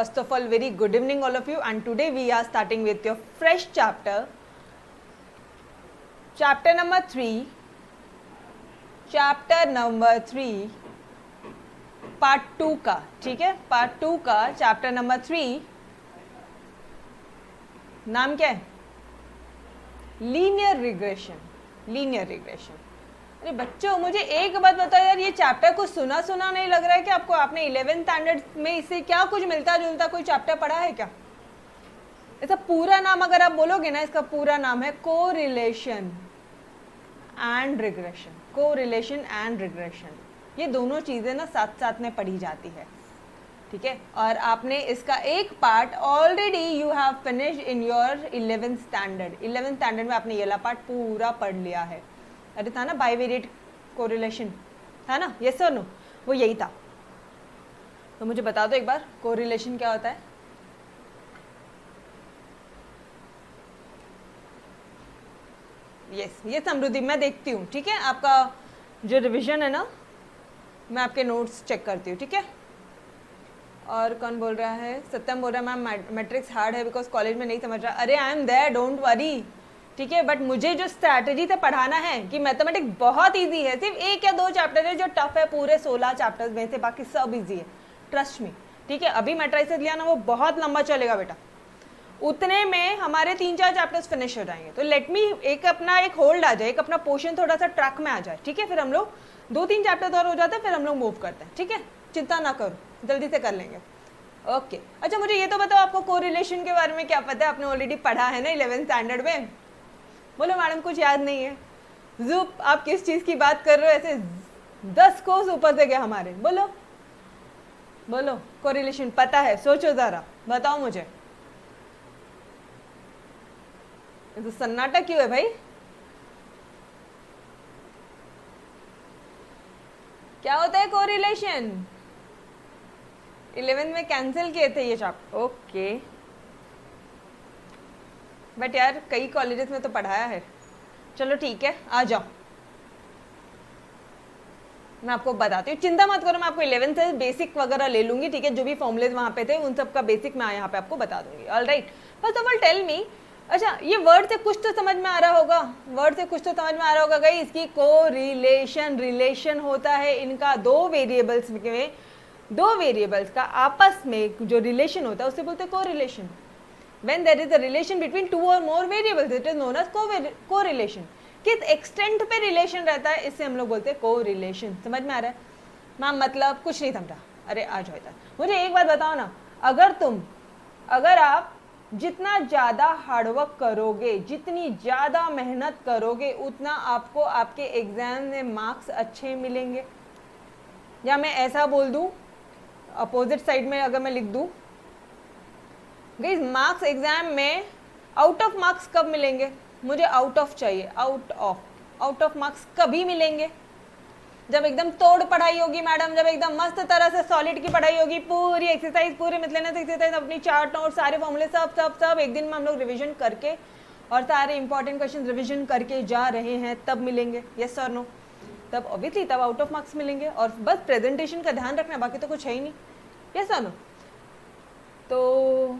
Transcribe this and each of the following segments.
First of all, very good evening all of you, and today we are starting with your fresh chapter number 3, part 2 का, ठीक है, part 2 का chapter number 3 नाम क्या है? Linear regression. अरे बच्चों, मुझे एक बात बताओ यार, ये चैप्टर कुछ सुना नहीं लग रहा है कि आपको? आपने 11th स्टैंडर्ड में इससे क्या कुछ मिलता जुलता कोई चैप्टर पढ़ा है क्या? इसका पूरा नाम अगर आप बोलोगे ना, इसका पूरा नाम है कोरिलेशन एंड रिग्रेशन। ये दोनों चीज़ें ना साथ साथ में पढ़ी जाती है, ठीक है। और आपने इसका एक part already you have finished in your 11th standard में आपने ये वाला पार्ट पूरा पढ़ लिया है। अरे था ना बाइवेरिएट कोरिलेशन, था ना? यस और नो? वो यही था। तो मुझे बता दो एक बार, कोरिलेशन क्या होता है? यस, ये समृद्धि मैं देखती हूँ, ठीक है। आपका जो रिवीजन है ना, मैं आपके नोट्स चेक करती हूँ, ठीक है। और कौन बोल रहा है? सत्यम बोल रहा है मैम मैट्रिक्स हार्ड है बिकॉज कॉलेज में नहीं समझ रहा। अरे I am there, don't worry, ठीक है। बट मुझे जो स्ट्रैटेजी से पढ़ाना है कि मैथमेटिक्स बहुत इजी है, सिर्फ 1 या 2 चैप्टर है जो टफ है, पूरे 16 चैप्टर्स में से बाकी सब इजी है, ट्रस्ट मी, ठीक है। अभी मैट्रिक्स लिया ना, वो बहुत लंबा चलेगा बेटा, उतने में हमारे 3-4 चैप्टर्स फिनिश हो जाएंगे। तो लेट मी एक होल्ड आ जाए, एक अपना पोर्शन थोड़ा सा ट्रैक में आ जाए, ठीक है। फिर हम लोग 2-3 चैप्टर और हो जाते हैं, फिर हम लोग मूव करते हैं, ठीक है। चिंता ना करो, जल्दी से कर लेंगे। ओके, अच्छा मुझे ये तो बताओ, आपको कोरिलेशन के बारे में क्या पता है? आपने ऑलरेडी पढ़ा है ना 11th स्टैंडर्ड में? बोलो मैडम कुछ याद नहीं है। ज़ूप, आप किस चीज़ की बात कर रहे हो? ऐसे 10 कोस ऊपर से गए हमारे। बोलो कोरिलेशन पता है? सोचो ज़रा, बताओ मुझे। तो सन्नाटा क्यों है भाई? क्या होता है कोरिलेशन? 11th में कैंसिल किए थे ये चैप्टर, ओके। बट यार कई कॉलेजेस में तो पढ़ाया है। चलो ठीक है, आ जाओ, मैं आपको बताती हूँ, चिंता मत करो। मैं आपको 11th से बेसिक वगैरह ले लूंगी, ठीक है। जो भी फॉर्मुलेज वहाँ पे थे उन सब का बेसिक मैं यहाँ पे आपको बता दूंगी। All right, first of all tell me, अच्छा ये वर्ड से कुछ तो समझ में आ रहा होगा, गाइस, इसकी रिलेशन होता है इनका दो वेरिएबल्स का आपस में जो रिलेशन होता है उसे बोलते हैं correlation. When there is a relation between 2 or more variables, it is known as correlation. किस एक्सटेंट पे रिलेशन रहता है, इससे हम लोग बोलते हैं कोरिलेशन। समझ में आ रहा है? मैम मतलब कुछ नहीं समझा। अरे आ जाओ इधर, मुझे एक बात बताओ ना, अगर आप जितना ज़्यादा हार्डवर्क करोगे, जितनी ज़्यादा मेहनत करोगे, उतना आपको आपके एग्जाम में मार्क्स अच्छे मिलेंगे। या मैं ऐसा बोल दूँ, अपोजिट साइड में अगर मैं लिख दूँ, गाइस मार्क्स एग्जाम में आउट ऑफ मार्क्स कब मिलेंगे? मुझे आउट ऑफ चाहिए, आउट ऑफ मार्क्स कभी मिलेंगे? जब एकदम तोड़ पढ़ाई होगी मैडम, जब एकदम मस्त तरह से सॉलिड की पढ़ाई होगी, पूरी एक्सरसाइज, पूरे मिसलेनियस एक्सरसाइज, अपनी चार्ट और सारे फॉर्मूले सब एक दिन में हम लोग रिवीजन करके और सारे इंपॉर्टेंट क्वेश्चन रिवीजन करके जा रहे हैं, तब मिलेंगे। यस और नो? तब ऑब्वियसली तब आउट ऑफ मार्क्स मिलेंगे। और बस प्रेजेंटेशन का ध्यान रखना, बाकी तो कुछ है ही नहीं। यस और नो? तो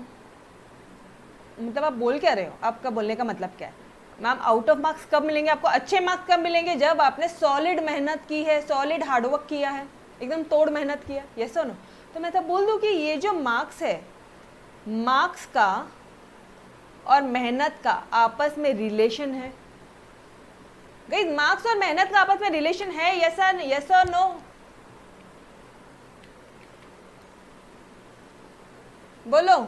मतलब आप बोल क्या रहे हो? आपका बोलने का मतलब क्या है? मैम आउट ऑफ मार्क्स कब मिलेंगे आपको? अच्छे मार्क्स कब मिलेंगे? जब आपने सॉलिड मेहनत की है, सॉलिड हार्डवर्क किया है, एकदम तोड़ मेहनत किया। यस और नो? तो मैं तो बोल दूं कि ये जो मार्क्स है, मार्क्स का और मेहनत का आपस में रिलेशन है। गाइस मार्क्स और मेहनत का आपस में रिलेशन है, यस और नो? बोलो।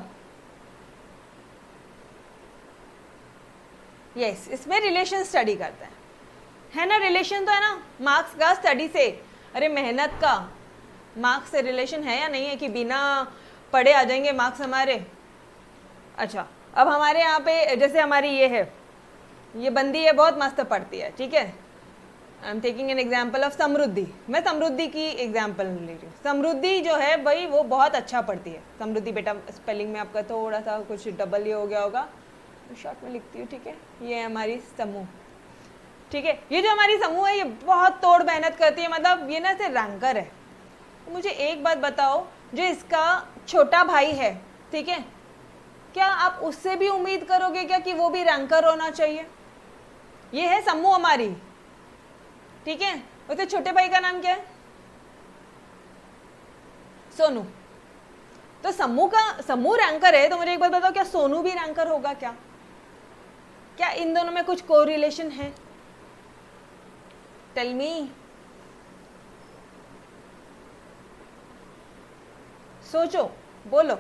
यस, इसमें रिलेशन स्टडी करते हैं, है ना? रिलेशन तो है ना मार्क्स का स्टडी से। अरे मेहनत का मार्क्स से रिलेशन है या नहीं है कि बिना पढ़े आ जाएंगे मार्क्स हमारे? अच्छा, अब हमारे यहाँ पे जैसे हमारी ये बंदी है, बहुत मस्त पढ़ती है, ठीक है। I am taking an example of Samriddhi. मैं समृद्धि की एग्जाम्पल ले रही हूँ। समृद्धि जो है भाई, वो बहुत अच्छा पढ़ती है। समृद्धि बेटा, स्पेलिंग में आपका थोड़ा सा कुछ डबल ये हो गया होगा, शॉर्ट में लिखती हूँ, ठीक है। ये है हमारी समूह, ठीक है। ये जो हमारी समूह है, ये बहुत तोड़ मेहनत करती है, मतलब ये ना से रैंकर है। तो मुझे एक बात बताओ, जो इसका छोटा भाई है, ठीक है, क्या आप उससे भी उम्मीद करोगे क्या कि वो भी रैंकर होना चाहिए? ये है सम्मू हमारी, ठीक है। उसके छोटे भाई का नाम क्या है? सोनू। तो सम्मू रैंकर है, तो मुझे एक बात बताओ, क्या सोनू भी रैंकर होगा? क्या इन दोनों में कुछ कोरिलेशन है? Tell me. सोचो, बोलो।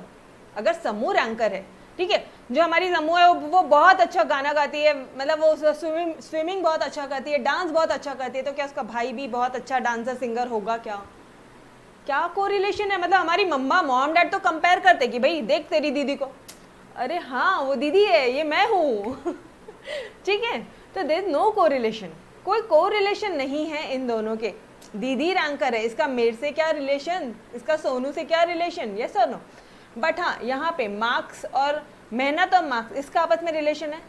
अगर सम्मू रैंकर है, ठीक है, जो हमारी सम्मू है वो बहुत अच्छा गाना गाती है, मतलब वो स्विमिंग बहुत अच्छा करती है, डांस बहुत अच्छा करती है, तो क्या उसका भाई भी बहुत अच्छा डांसर सिंगर होगा? क्या कोरिलेशन है? मतलब हमारी मॉम डैड तो कंपेयर करते कि भाई देख तेरी दीदी को, अरे हाँ वो दीदी है, ये मैं हूँ ठीक है। तो देयर नो कोरिलेशन, कोई कोरिलेशन नहीं है इन दोनों के। दीदी रैंकर है, इसका मेरे से क्या रिलेशन, इसका सोनू से क्या रिलेशन? यस और नो? बट हाँ, यहाँ पे मार्क्स और मेहनत और मार्क्स, इसका आपस में रिलेशन है।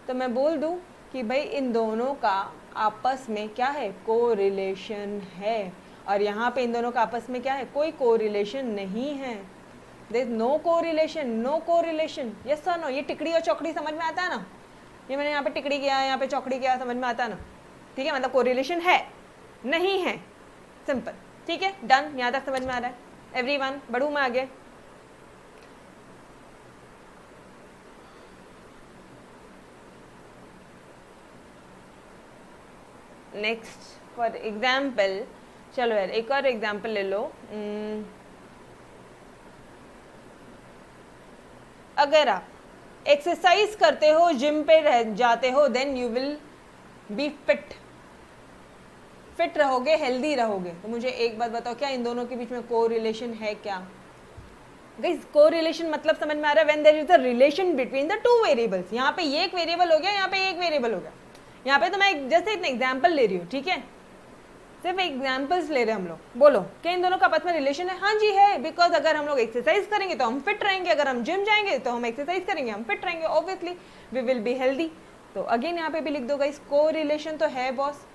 तो मैं बोल दूँ कि भाई इन दोनों का आपस में क्या है? कोरिलेशन है। और यहाँ पे इन दोनों का आपस में क्या है? कोई कोरिलेशन नहीं है। There is no correlation, no correlation. Yes और नो? ये टिकड़ी और चौकड़ी समझ में आता है ना? ये मैंने यहाँ पे टिकड़ी किया, यहाँ पे चौकड़ी किया, समझ में आता है ना? ठीक है, मतलब कोरिलेशन है नहीं है, सिंपल। ठीक है, डन। यहाँ तक समझ में आ रहा है एवरीवन? बढ़ूँ मैं आगे? नेक्स्ट फॉर एग्जाम्पल, चलो यार एक और एग्जाम्पल ले लो। अगर आप एक्सरसाइज करते हो, जिम पे रह जाते हो, then you will be fit रहोगे, हेल्दी रहोगे। तो मुझे एक बात बताओ, क्या इन दोनों के बीच में कोरिलेशन है? क्या गाइस कोरिलेशन मतलब समझ में आ रहा है? When there is a relation between the two variables. यहाँ पे ये एक वेरिएबल हो गया, यहाँ पे एक वेरिएबल हो गया। यहाँ पे तो मैं जैसे इतना एग्जाम्पल ले रही हूँ, ठीक है, सिर्फ एग्जाम्पल्स ले रहे हैं हम लोग। बोलो क्या इन दोनों का आपस में रिलेशन है? हाँ जी है, बिकॉज अगर हम लोग एक्सरसाइज करेंगे तो हम फिट रहेंगे, अगर हम जिम जाएंगे तो हम एक्सरसाइज करेंगे, हम फिट रहेंगे, obviously we will be healthy. तो अगेन यहाँ पे भी लिख दो गाइस, कोरिलेशन तो है बॉस,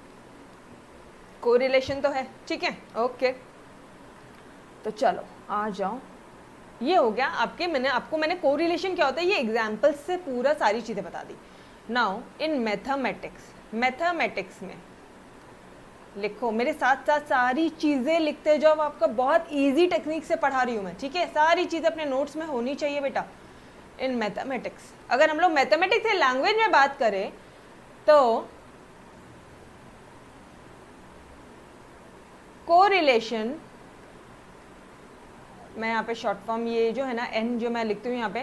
कोरिलेशन तो है, ठीक है, ओके। तो चलो आ जाओ, ये हो गया आपके, मैंने कोरिलेशन क्या होता है ये एग्जाम्पल्स से पूरा सारी चीज़ें बता दी। नाउ इन मैथमेटिक्स में लिखो, मेरे साथ साथ सारी चीज़ें लिखते जाओ, आपका बहुत इजी टेक्निक से पढ़ा रही हूँ मैं, ठीक है, सारी चीज़ें अपने नोट्स में होनी चाहिए बेटा। इन मैथमेटिक्स, अगर हम लोग मैथमेटिक्स से लैंग्वेज में बात करें तो कोरिलेशन, मैं यहाँ पे शॉर्ट फॉर्म, ये जो है ना एन जो मैं लिखती हूँ यहाँ पे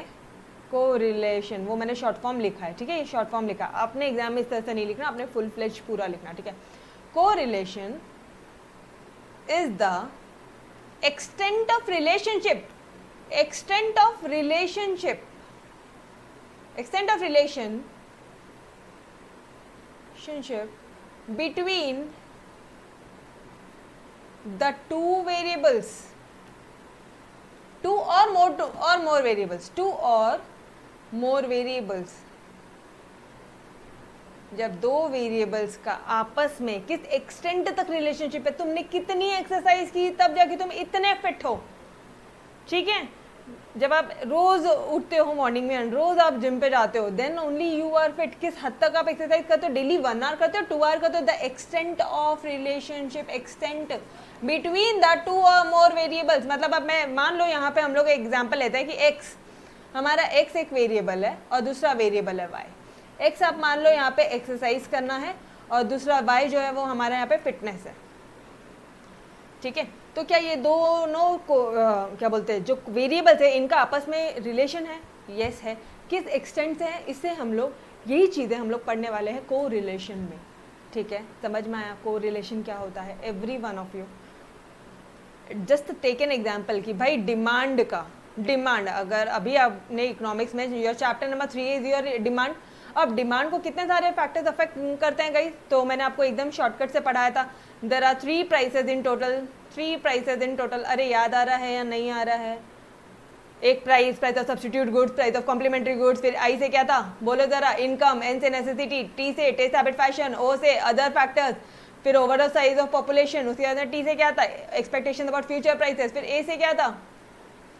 कोरिलेशन, वो मैंने शॉर्ट फॉर्म लिखा है, ठीक है, ये शॉर्ट फॉर्म लिखा। आपने एग्जाम में इस तरह से नहीं लिखना, आपने फुल फ्लेज पूरा लिखना, ठीक है। Correlation is the extent of relationship, extent of relationship, extent of relationship between the two variables, two or more variables, जब दो वेरिएबल्स का आपस में किस एक्सटेंट तक रिलेशनशिप है, तुमने कितनी एक्सरसाइज की तब जाके तुम इतने फिट हो, ठीक है। जब आप रोज उठते हो मॉर्निंग में, रोज आप जिम पे जाते हो, then only you are fit. किस हद तक आप एक्सरसाइज करते हो? डेली 1 आवर करते हो, 2 आवर करते हो? The extent of relationship, extent between the to और मोर वेरिएबल्स। मतलब अब मैं मान लो यहाँ पे हम लोग एग्जाम्पल लेते हैं कि एक्स, हमारा एक्स एक वेरिएबल है और दूसरा वेरिएबल है वाई। एक्स आप मान लो यहाँ पे एक्सरसाइज करना है और दूसरा वाई जो है वो हमारा यहाँ पे फिटनेस है, ठीक है। तो क्या ये दोनों को क्या बोलते हैं, जो वेरिएबल्स है इनका आपस में रिलेशन है? यस है। किस एक्सटेंट से है? इससे हम लोग यही चीज़ें हम लोग पढ़ने वाले हैं को रिलेशन में, ठीक है। समझ में आया को रिलेशन क्या होता है? Every one of you just take an example कि भाई डिमांड का, डिमांड अगर अभी आपने इकोनॉमिक्स में your chapter number 3 is your demand. अब डिमांड को कितने सारे फैक्टर्स अफेक्ट करते हैं गाइस? तो मैंने आपको एकदम शॉर्टकट से पढ़ाया था, there are 3 prices in total, 3 prices in total. अरे याद आ रहा है या नहीं आ रहा है? एक price of substitute goods, price of complementary goods, फिर आई से क्या था बोलो जरा? इनकम, एन से नेसेसिटी, टी से टेस्ट हैबिट फैशन, ओ से अदर फैक्टर्स, फिर ओवरऑल साइज ऑफ पॉपुलेशन, उसके बाद टी से क्या था? एक्सपेक्टेशन अबाउट फ्यूचर प्राइसेस, फिर ए से क्या था?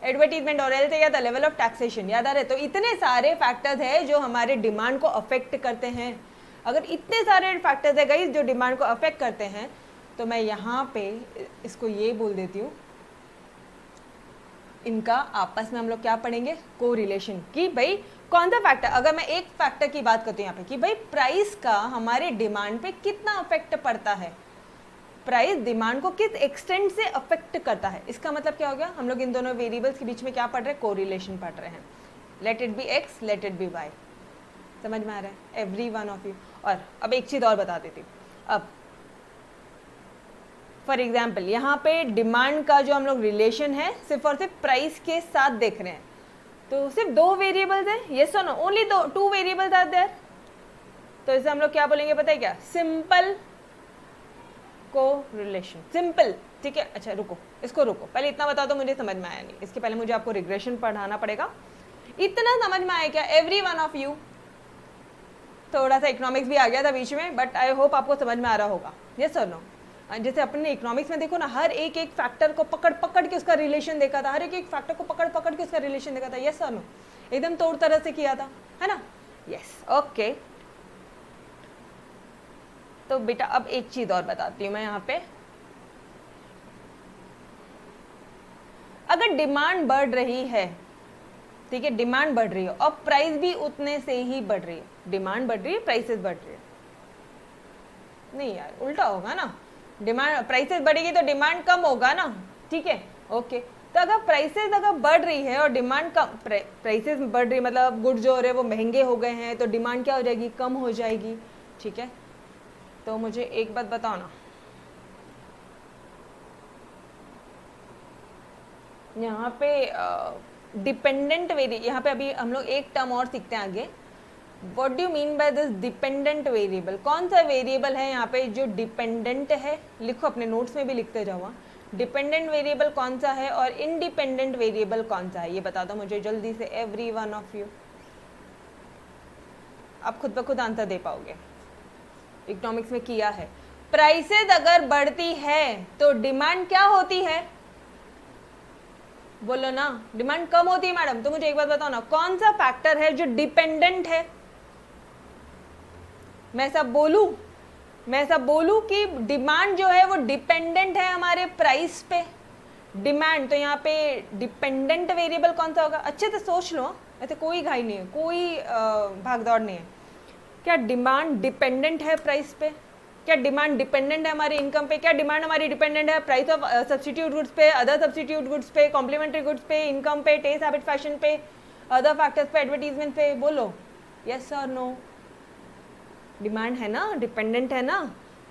एडवर्टीजमेंट और एल्थ या द लेवल ऑफ टैक्सेशन, याद आ रहे? तो इतने सारे फैक्टर्स हैं जो हमारे डिमांड को अफेक्ट करते हैं। अगर इतने सारे फैक्टर्स है गाइस जो डिमांड को अफेक्ट करते हैं, तो मैं यहाँ पे इसको ये बोल देती हूँ, इनका आपस में हम लोग क्या पढ़ेंगे, को रिलेशन, कि भाई कौन सा फैक्टर, अगर मैं एक फैक्टर की बात करती हूँ यहाँ पे कि भाई प्राइस का हमारे डिमांड पे कितना अफेक्ट पड़ता है, प्राइस डिमांड को किस एक्सटेंट से अफेक्ट करता है। इसका मतलब क्या हो गया, हम लोग इन दोनों वेरिएबल्स के बीच में क्या पढ़ रहे हैं, कोरिलेशन पढ़ रहे हैं। Let it be x, let it be y. समझ में आ रहा है एवरी वन ऑफ यू। और अब एक चीज़ और बता देती हूँ, अब फॉर एग्जाम्पल यहाँ पे डिमांड का जो हम लोग रिलेशन है सिर्फ और सिर्फ प्राइस के साथ देख रहे हैं, तो सिर्फ दो वेरिएबल्स हैं, यस और no, only two variables are there. तो इसे हम लोग क्या बोलेंगे पता है क्या, सिंपल को रिलेशन, सिंपल, ठीक है। अच्छा रुको, इसको रुको, पहले इतना बता दो, मुझे समझ में आया नहीं, इसके पहले मुझे आपको रिग्रेशन पढ़ाना पड़ेगा। इतना समझ में आया क्या एवरी वन ऑफ यू? थोड़ा सा इकोनॉमिक्स भी आ गया था बीच में, बट आई होप आपको समझ में आ रहा होगा, यस और नो। जैसे अपने इकोनॉमिक्स में देखो ना, हर एक एक फैक्टर को पकड़ पकड़ के उसका रिलेशन देखा था, हर एक एक फैक्टर को पकड़ पकड़ के उसका रिलेशन देखा था, यस और नो, एकदम तोड़ तरह से किया था, है ना, यस ओके। तो बेटा अब एक चीज और बताती हूँ मैं यहाँ पे, अगर डिमांड बढ़ रही है, ठीक है, डिमांड बढ़ रही है और प्राइस भी उतने से ही बढ़ रही है, डिमांड बढ़ रही है प्राइसेस बढ़ रही है, नहीं यार उल्टा होगा ना, डिमांड प्राइसेस बढ़ेगी तो डिमांड कम होगा ना, ठीक है ओके। तो अगर प्राइसेस अगर बढ़ रही है और डिमांड कम, प्राइसेस बढ़ रही मतलब गुड्स जो हो रहे हैं वो महंगे हो गए हैं, तो डिमांड क्या हो जाएगी, कम हो जाएगी, ठीक है। तो मुझे एक बात बताओ ना, यहाँ पे डिपेंडेंट वेरिएबल, यहाँ पे अभी हम लोग एक टर्म और सीखते हैं आगे, what do you mean by this dependent variable, कौन सा वेरिएबल है यहाँ पे जो डिपेंडेंट है, लिखो अपने नोट्स में भी लिखते जाओ, डिपेंडेंट वेरिएबल कौन सा है और इंडिपेंडेंट वेरिएबल कौन सा है, ये बता दो मुझे जल्दी से एवरी वन ऑफ यू। आप खुद ब खुद आंसर दे पाओगे, इकोनॉमिक्स में किया है। प्राइसेस अगर बढ़ती है तो डिमांड क्या होती है, बोलो ना, डिमांड कम होती है मैडम। तो मुझे एक बात बताओ ना, कौन सा फैक्टर है जो डिपेंडेंट है, मैं सब बोलूं कि डिमांड जो है वो डिपेंडेंट है हमारे प्राइस पे, डिमांड, तो यहाँ पे डिपेंडेंट वेरिएबल कौन सा होगा, अच्छे से सोच लो, ऐसे कोई घाई नहीं है, कोई भागदौड़ नहीं है। क्या डिमांड डिपेंडेंट है प्राइस पे, क्या डिमांड डिपेंडेंट है हमारी इनकम पे, क्या डिमांड हमारी डिपेंडेंट है प्राइस ऑफ सब्स्टिट्यूट गुड्स पे, अदर सब्स्टिट्यूट गुड्स पे, कॉम्प्लीमेंट्री गुड्स पे, इनकम पे, टेस्ट हैबिट फैशन पे, अदर फैक्टर्स पे, एडवर्टीजमेंट पे, बोलो यस और नो। डिमांड है ना, डिपेंडेंट है ना,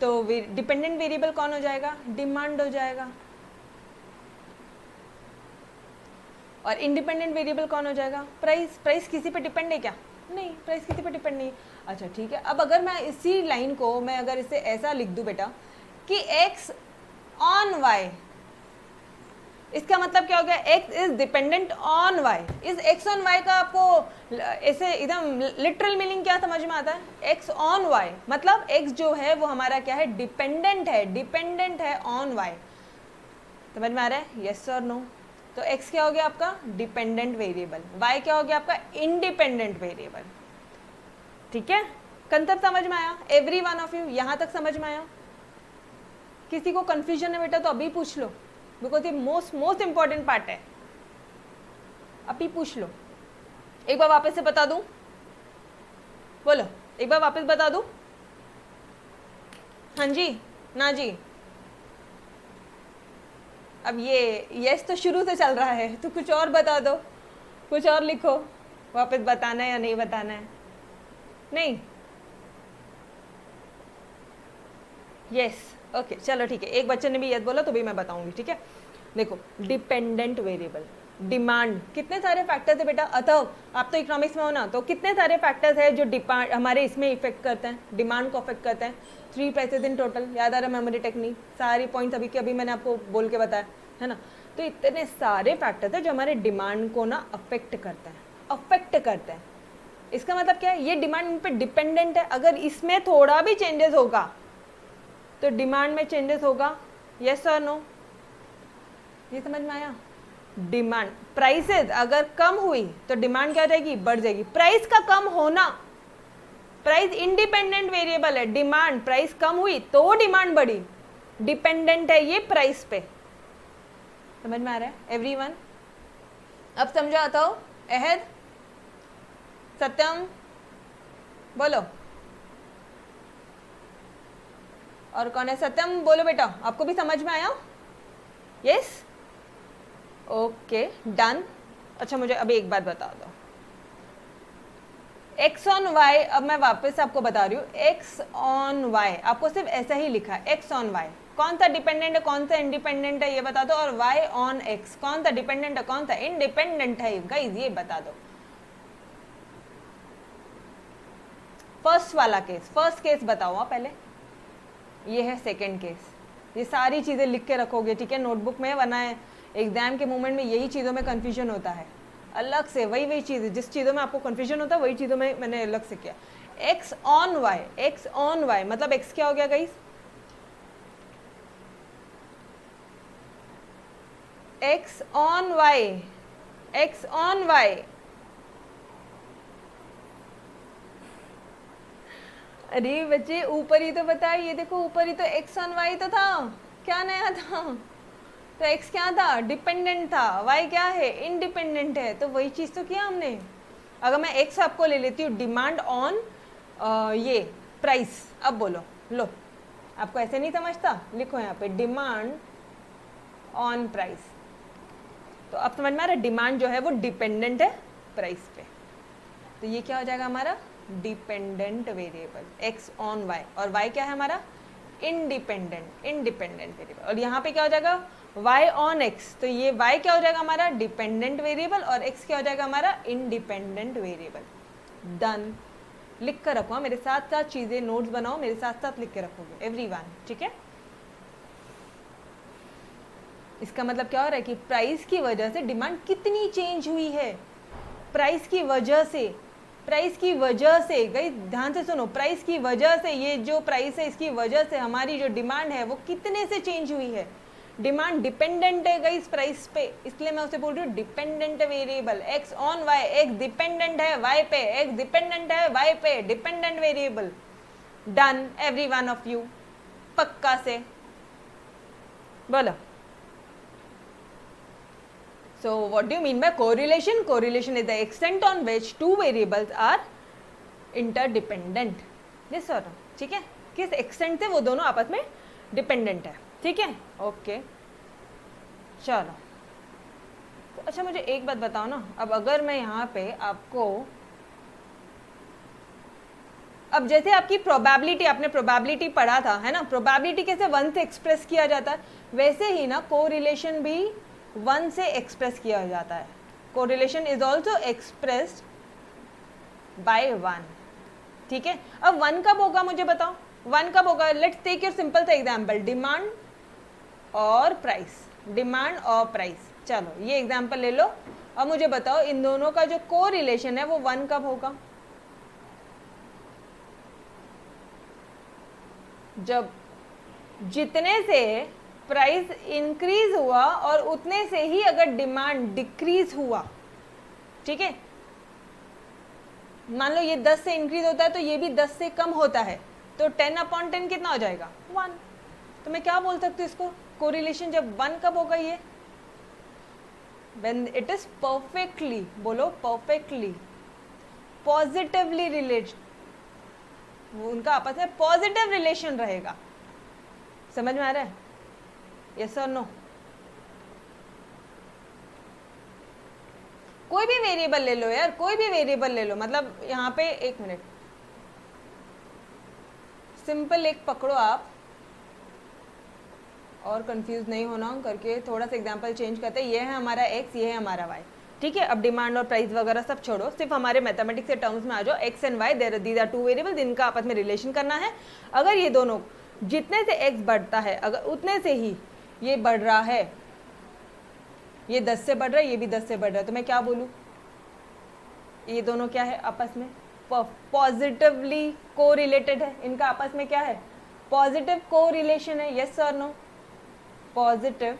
तो डिपेंडेंट वेरिएबल कौन हो जाएगा, डिमांड हो जाएगा। और इंडिपेंडेंट वेरिएबल कौन हो जाएगा, प्राइस। प्राइस किसी पे डिपेंड है क्या, नहीं, प्राइस किसी पे डिपेंड नहीं। अच्छा ठीक है, अब अगर मैं इसी लाइन को मैं अगर इसे ऐसा लिख दूं बेटा कि x ऑन y, इसका मतलब क्या हो गया, x is dependent on y। इस x ऑन y का आपको ऐसे एकदम लिटरल मीनिंग क्या समझ में आता है, x ऑन y मतलब x जो है वो हमारा क्या है, डिपेंडेंट है ऑन y। समझ में आ रहा है, यस और नो। तो x क्या हो गया आपका, डिपेंडेंट वेरिएबल, y क्या हो गया आपका, इंडिपेंडेंट वेरिएबल, ठीक है। कंसेप्ट समझ में आया एवरी वन ऑफ यू, यहां तक समझ में आया? किसी को कंफ्यूजन है बेटा तो अभी पूछ लो, बिकॉज ये मोस्ट इंपॉर्टेंट पार्ट है, अभी पूछ लो। एक बार वापस से बता दूं, बोलो एक बार वापस बता दूं, हाँ जी ना जी। अब ये यस तो शुरू से चल रहा है, तो कुछ और बता दो, कुछ और लिखो, वापस बताना है या नहीं बताना है, नहीं, यस ओके चलो ठीक है। एक बच्चे ने भी यस बोला तो भी मैं बताऊंगी, ठीक है। देखो डिपेंडेंट वेरिएबल, डिमांड, कितने सारे फैक्टर्स है बेटा, अतः आप तो इकोनॉमिक्स में हो ना, तो कितने सारे फैक्टर्स है जो हमारे इसमें इफेक्ट करते हैं, डिमांड को अफेक्ट करते हैं। 3 प्राइसेस इन टोटल, याद आ रहा है मेमोरी टेक्निक, सारी पॉइंट्स अभी के अभी मैंने आपको बोल के बताया है ना। तो इतने सारे फैक्टर्स है जो हमारे डिमांड को ना अफेक्ट करते हैं। इसका मतलब क्या है, ये डिमांड इन पे डिपेंडेंट है, अगर इसमें थोड़ा भी चेंजेस होगा तो डिमांड में चेंजेस होगा, यस और नो, ये समझ में आया। डिमांड प्राइसेस अगर कम हुई तो डिमांड क्या हो जाएगी, बढ़ जाएगी। प्राइस का कम होना, प्राइस इंडिपेंडेंट वेरिएबल है, डिमांड, प्राइस कम हुई तो डिमांड बढ़ी, डिपेंडेंट है ये प्राइस पे। समझ में आ रहा है एवरीवन? अब समझो आता हो अहद, सत्यम, बोलो। और कौन है? सत्यम बोलो बेटा, आपको भी समझ में आया? Yes, okay, done. अच्छा मुझे अभी एक बात बता दो, x ऑन y, अब मैं वापस आपको बता रही हूँ, x ऑन y आपको सिर्फ ऐसा ही लिखा है, x ऑन y कौन सा डिपेंडेंट है कौन सा इंडिपेंडेंट है ये बता दो, और y ऑन x कौन सा डिपेंडेंट है कौन सा इंडिपेंडेंट है गाइस ये बता दो। फर्स्ट वाला केस, फर्स्ट केस बताओ पहले, ये है सेकंड केस। ये सारी चीजें लिख के रखोगे, ठीक है, नोटबुक में, वरना एग्जाम के मोमेंट में यही चीजों में कंफ्यूजन होता है अलग से। वही चीज़, जिस चीज़ों में आपको कंफ्यूजन होता है वही चीज़ों में मैंने अलग से किया। x on y, x on y मतलब x क्या हो गया guys, x on y, x on y, अरे बच्चे ऊपर ही तो बताया, ये देखो ऊपर ही तो x ऑन y तो था, क्या नया था? तो x क्या था, डिपेंडेंट था, y क्या है, इंडिपेंडेंट है, तो वही चीज़ तो किया हमने। अगर मैं x आपको ले लेती हूँ डिमांड ऑन ये प्राइस, अब बोलो, लो आपको ऐसे नहीं समझता, लिखो यहाँ पे डिमांड ऑन प्राइस, तो अब समझ में आ रहा है डिमांड जो है वो डिपेंडेंट है प्राइस पे, तो ये क्या हो जाएगा हमारा dependent variable x on y, और y क्या है हमारा इंडिपेंडेंट वेरिएबल, और यहाँ पे क्या हो जाएगा y ऑन x, तो ये y क्या हो जाएगा हमारा डिपेंडेंट वेरिएबल, और x क्या हो जाएगा हमारा इंडिपेंडेंट वेरिएबल। डन, लिख कर रखो, मेरे साथ साथ चीजें नोट्स बनाओ, मेरे साथ साथ लिख के रखोगे एवरीवन, ठीक है। इसका मतलब क्या हो रहा है कि प्राइस की वजह से डिमांड कितनी चेंज हुई है, प्राइस की वजह से, प्राइस की वजह से, गई ध्यान से सुनो, प्राइस की वजह से, ये जो प्राइस है इसकी वजह से हमारी जो डिमांड है वो कितने से चेंज हुई है। डिमांड डिपेंडेंट है गई इस प्राइस पे, इसलिए मैं उसे बोल रही हूँ dependent variable. x on y, x dependent है y पे, x डिपेंडेंट है y पे, dependent variable. Done every one of you, पक्का से बोलो। So what do you mean by correlation? Correlation is the extent on which two variables are interdependent. Yes or no? ठीक है, किस extent से वो दोनों आपस में डिपेंडेंट है, ठीक है, ओके चलो। तो अच्छा मुझे एक बात बताओ ना, अब अगर मैं यहाँ पे आपको, अब जैसे आपकी प्रोबेबिलिटी, आपने प्रोबेबिलिटी पढ़ा था है ना, प्रोबेबिलिटी कैसे 1 से एक्सप्रेस किया जाता है, वैसे ही ना कोरिलेशन भी 1 से एक्सप्रेस किया जाता है। Correlation is also expressed by 1, ठीक है। अब 1 कब होगा मुझे बताओ, 1 कब होगा? लेट्स टेक योर सिंपल सा एग्जांपल, डिमांड और प्राइस, डिमांड और प्राइस, चलो ये एग्जांपल ले लो। अब मुझे बताओ इन दोनों का जो कोरिलेशन है वो 1 कब होगा? जब जितने से प्राइस इंक्रीज हुआ और उतने से ही अगर डिमांड डिक्रीज हुआ, ठीक है। मान लो ये 10 से इंक्रीज होता है तो ये भी 10 से कम होता है, तो 10/10 कितना हो जाएगा? 1। तो मैं क्या बोल सकती हूँ इसको, कोरिलेशन जब 1 कब होगा ये? व्हेन इट इज परफेक्टली, बोलो परफेक्टली, पॉजिटिवली रिलेटेड, वो उनका आपस में पॉजिटिव रिलेशन रहेगा। समझ में आ रहा है? यस और नो? कोई भी वेरिएबल ले लो यार, कोई भी वेरिएबल ले लो, मतलब यहाँ पे एक मिनट, सिंपल एक पकड़ो आप, और कंफ्यूज नहीं होना करके थोड़ा सा एग्जांपल चेंज करते हैं। ये है हमारा x, ये है हमारा y, ठीक है। अब डिमांड और प्राइस वगैरह सब छोड़ो, सिर्फ हमारे मैथमेटिक्स के टर्म्स में आ जाओ। x and y, these are 2 variable जिनका आपस में रिलेशन करना है। अगर ये दोनों जितने से x बढ़ता है अगर उतने से ही ये बढ़ रहा है, ये 10 से बढ़ रहा है, ये भी 10 से बढ़ रहा है, तो मैं क्या बोलूँ? ये दोनों क्या है आपस में? पॉजिटिवली कोरिलेटेड है, इनका आपस में क्या है? पॉजिटिव कोरिलेशन है। यस और no? Positive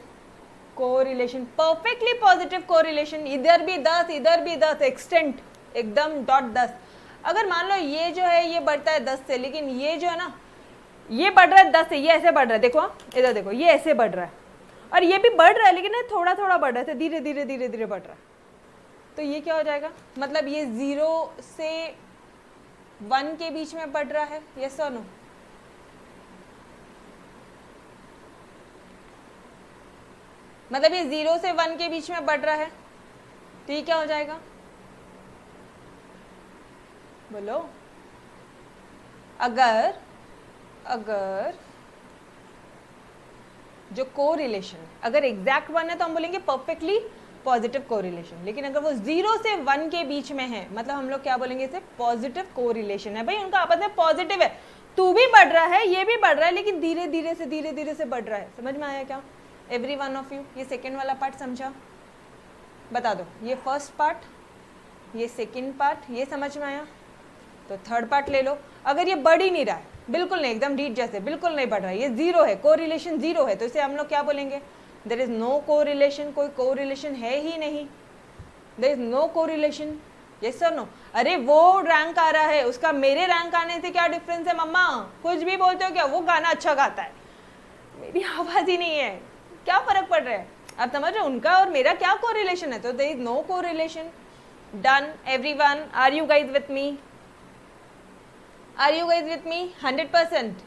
correlation, perfectly positive correlation, इधर भी 10 इधर भी 10, एक्सटेंट एकदम डॉट 10। अगर मान लो ये जो है ये बढ़ता है 10 से, लेकिन ये जो है ना ये बढ़ रहा है 10 से, ये ऐसे बढ़ रहा है, देखो इधर देखो ये ऐसे बढ़ रहा है, और ये भी बढ़ रहा है लेकिन थोड़ा थोड़ा बढ़ रहा है, धीरे धीरे धीरे धीरे बढ़ रहा है। तो ये क्या हो जाएगा, मतलब ये 0 से 1 के बीच में बढ़ रहा है, यस और नो? मतलब ये 0 से 1 के बीच में बढ़ रहा है, तो ये क्या हो जाएगा, बोलो? अगर जो कोरिलेशन अगर एग्जैक्ट 1 है तो हम बोलेंगे परफेक्टली पॉजिटिव कोरिलेशन, लेकिन अगर वो 0 से 1 के बीच में है मतलब हम लोग क्या बोलेंगे इसे, पॉजिटिव कोरिलेशन है। भाई उनका आपस में पॉजिटिव है, तू भी बढ़ रहा है ये भी बढ़ रहा है, लेकिन धीरे धीरे से बढ़ रहा है। समझ में आया क्या एवरी वन ऑफ यू? ये सेकेंड वाला पार्ट समझा? बता दो, ये फर्स्ट पार्ट, ये सेकेंड पार्ट, ये समझ में आया? तो थर्ड पार्ट ले लो। अगर ये बढ़ ही नहीं रहा है, बिल्कुल नहीं, एकदम डीट जैसे बिल्कुल नहीं बढ़ रहा है, ये 0 है, कोरिलेशन 0 है, तो इसे हम लोग क्या बोलेंगे, देयर इज नो कोरिलेशन, कोई कोरिलेशन है ही नहीं, there is no correlation, yes और नो? अरे वो रैंक आ रहा है, उसका मेरे रैंक आने से क्या डिफरेंस है मम्मा? कुछ भी बोलते हो क्या? वो गाना अच्छा गाता है, मेरी आवाज ही नहीं है, क्या फर्क पड़ रहा है? आप समझ रहे हो, उनका और मेरा क्या कोरिलेशन है? तो there is no correlation. Done everyone, are you guys with me? Are you guys with me? 100%?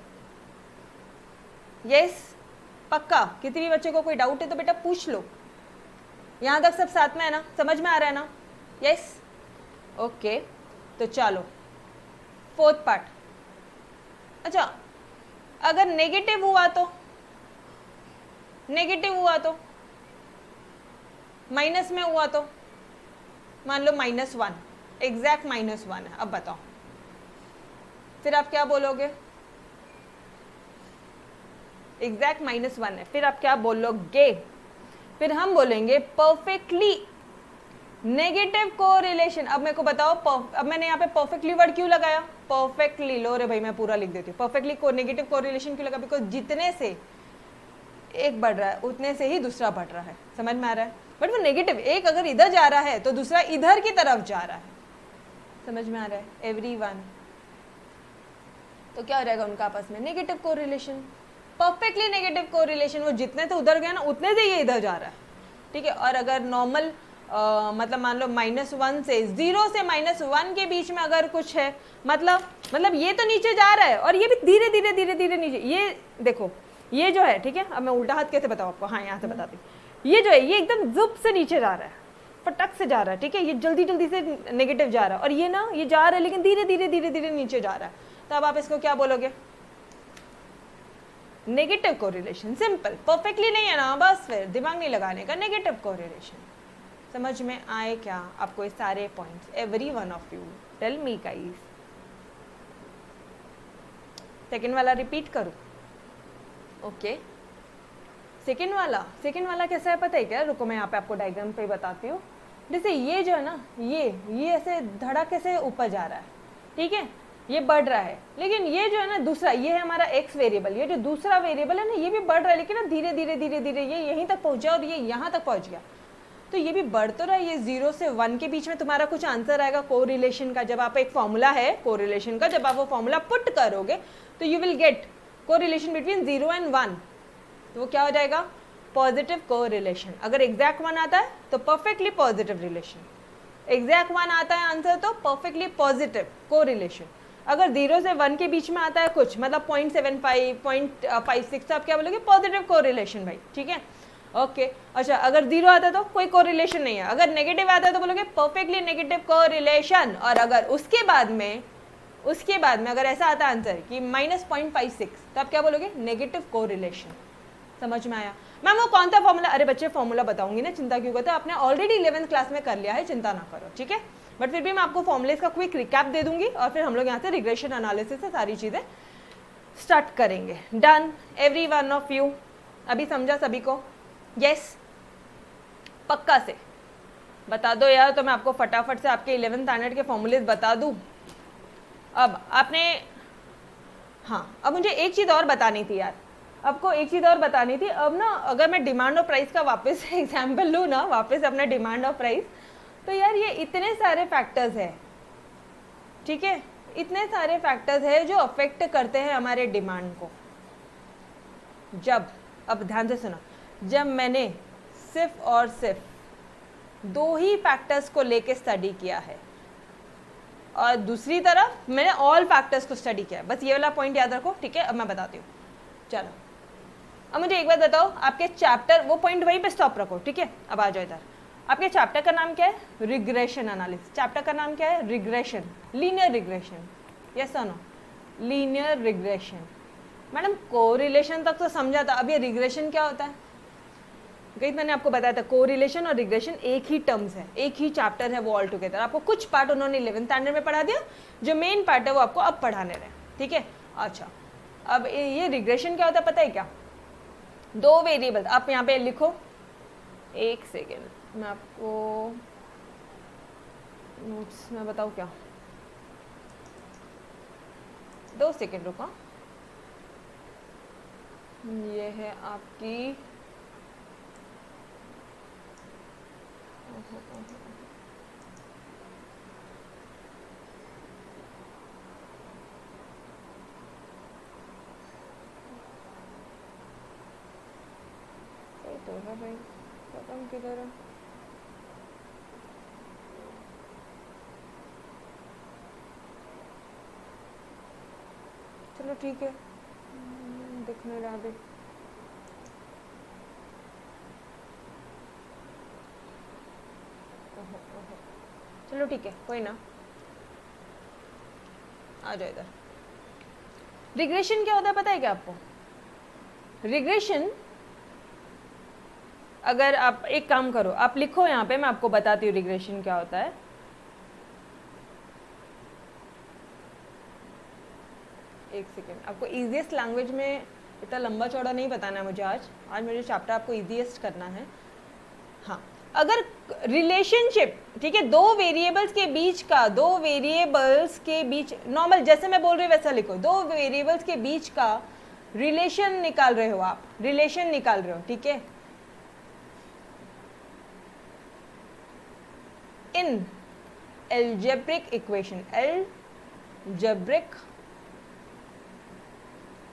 Yes? पक्का? किसी भी बच्चे को कोई डाउट है तो बेटा पूछ लो। यहाँ तक सब साथ में है ना? समझ में आ रहा है ना? Yes? ओके, तो चलो फोर्थ पार्ट। अच्छा, अगर नेगेटिव हुआ तो, नेगेटिव हुआ तो, माइनस में हुआ तो, मान लो -1, एग्जैक्ट -1 है, अब बताओ फिर आप क्या बोलोगे? एग्जैक्ट -1 है, फिर आप क्या बोलोगे? फिर हम बोलेंगे परफेक्टली नेगेटिव कोरिलेशन। अब मेरे को बताओ, अब मैंने यहाँ पे परफेक्टली वर्ड क्यों लगाया? परफेक्टली, लो रे भाई मैं पूरा लिख देती हूँ। परफेक्टली नेगेटिव कोरिलेशन क्यों लगा? बिकॉज जितने से एक बढ़ रहा है उतने से ही दूसरा बढ़ रहा है। समझ में आ रहा है? बट वो नेगेटिव, एक अगर इधर जा रहा है तो दूसरा इधर की तरफ जा रहा है। समझ में आ रहा है एवरीवन? तो क्या हो जाएगा उनका आपस में? Negative correlation, perfectly negative correlation. वो जितने तो उधर गया ना उतने से ये इधर जा रहा है, ठीक है। और अगर नॉर्मल मतलब मान लो -1 से 0 से -1 के बीच में अगर कुछ है, मतलब ये तो नीचे जा रहा है और ये भी धीरे धीरे धीरे धीरे नीचे, ये देखो ये जो है, ठीक है। अब मैं उल्टा हाथ कैसे बताऊँ आपको? हाँ, यहाँ से बताती हूँ। ये जो है ये एकदम जुप से नीचे जा रहा है, फटक से जा रहा है, ठीक है। ये जल्दी जल्दी से नेगेटिव जा रहा है, और ये ना ये जा रहा है लेकिन धीरे धीरे धीरे धीरे नीचे जा रहा है। तो अब आप इसको क्या बोलोगे? Negative correlation. सिंपल, परफेक्टली नहीं है ना, बस फिर दिमाग नहीं लगाने का, नेगेटिव कोरिलेशन। समझ में आए क्या आपको ये सारे points? Every one of you tell me guys. Second वाला रिपीट करूं? ओके, सेकेंड वाला कैसा है पता है क्या? रुको मैं यहाँ पे आपको डायग्राम पे बताती हूँ। जैसे ये जो है ना, ये ऐसे धड़ाके से ऊपर जा रहा है, ठीक है, ये बढ़ रहा है। लेकिन ये जो है ना दूसरा, ये है हमारा x वेरिएबल, ये जो दूसरा वेरिएबल है ना ये भी बढ़ रहा है, लेकिन ना धीरे धीरे धीरे धीरे ये यहीं तक पहुंचा और ये यहाँ तक पहुंच गया। तो ये भी बढ़ तो रहा है। ये 0 से 1 के बीच में तुम्हारा कुछ आंसर आएगा कोरिलेशन का। जब आप एक फॉर्मूला है कोरिलेशन का, जब आप वो फॉर्मूला पुट करोगे तो you will get correlation between 0 and 1। तो वो क्या हो जाएगा? Positive correlation. अगर एग्जैक्ट 1 आता है तो परफेक्टली पॉजिटिव रिलेशन, एग्जैक्ट 1 आता है आंसर तो परफेक्टली पॉजिटिव कोरिलेशन। अगर 0 से 1 के बीच में आता है कुछ, मतलब 0.75 0.56, तो आप क्या बोलोगे? पॉजिटिव कोरिलेशन भाई, ठीक है, ओके। अच्छा, अगर 0 आता है तो कोई कोरिलेशन नहीं है। अगर नेगेटिव आता है तो बोलोगे परफेक्टली नेगेटिव कोरिलेशन। और अगर उसके बाद में अगर ऐसा आता है आंसर कि -0.56, तो आप क्या बोलोगे? Negative correlation. समझ में आया? मैम वो कौन सा फॉर्मूला? अरे बच्चे फॉर्मूला बताऊंगी ना, चिंता क्यों करते हो? आपने ऑलरेडी 11th क्लास में कर लिया है, चिंता ना करो, ठीक है। बट फिर भी मैं आपको फॉर्मूलेस का क्विक रिकैप दे दूंगी और फिर हम लोग यहाँ से रिग्रेशन एनालिसिस से सारी चीज़ें स्टार्ट करेंगे। Done every one of you? अभी समझा सभी को? यस, पक्का से बता दो यार, तो मैं आपको फटाफट से आपके 11th स्टैंडर्ड के फॉर्मूलेस बता दूँ। अब आपने, हाँ, अब मुझे एक चीज़ और बतानी थी यार। आपको एक चीज़ और बतानी थी। अब ना अगर मैं डिमांड और प्राइस का वापस एग्जाम्पल लूँ ना, वापस अपना डिमांड और प्राइस, तो यार ये इतने सारे फैक्टर्स है, ठीक है, इतने सारे फैक्टर्स है जो अफेक्ट करते हैं हमारे डिमांड को। जब, अब ध्यान से सुना, जब मैंने सिर्फ और सिर्फ 2 ही फैक्टर्स को लेके स्टडी किया है और दूसरी तरफ मैंने ऑल फैक्टर्स को स्टडी किया है, बस ये वाला पॉइंट याद रखो, ठीक है। अब मैं बताती हूँ, चलो अब मुझे एक बात बताओ, आपके चैप्टर, वो पॉइंट वहीं पे स्टॉप रखो, ठीक है। अब आ जाओ इधर, आपके चैप्टर का नाम क्या है? Regression analysis. चैप्टर का नाम क्या है? रिग्रेशन, लीनियर रिग्रेशन, यस और no? Linear regression. Madam correlation तक तो समझा था, अब ये रिग्रेशन क्या होता है? गई मैंने आपको बताया था, कोरिलेशन और रिग्रेशन एक ही टर्म्स है, एक ही चैप्टर है वो ऑल टुगेदर। आपको कुछ पार्ट उन्होंने 11th स्टैंडर्ड में पढ़ा दिया, जो मेन पार्ट है वो आपको अब पढ़ाने रहे, ठीक है। अच्छा, अब ये रिग्रेशन क्या होता है पता है क्या? 2 वेरिएबल, आप यहाँ पे लिखो, एक सेकेंड मैं आपको नोट्स में बताऊँ क्या, 2 सेकेंड रुको। ये है आपकी तो है भाई, खत्म किधर है? चलो ठीक है, दिखने रहा अभी। चलो ठीक है, कोई ना, आ जाओ इधर। रिग्रेशन क्या होता है पता है क्या आपको? रिग्रेशन, अगर आप एक काम करो, आप लिखो यहाँ पे, मैं आपको बताती हूँ रिग्रेशन क्या होता है। एक सेकेंड, आपको इजीएस्ट लैंग्वेज में, इतना लंबा चौड़ा नहीं बताना है मुझे आज मुझे चैप्टर आपको इजीएस्ट करना है। हाँ, अगर रिलेशनशिप, ठीक है, 2 वेरिएबल्स के बीच का, 2 वेरिएबल्स के बीच, नॉर्मल जैसे मैं बोल रही हूँ वैसा लिखो, 2 वेरिएबल्स के बीच का रिलेशन निकाल रहे हो आप, रिलेशन निकाल रहे हो, ठीक है। इन एल्जेब्रिक इक्वेशन, एल्जेब्रिक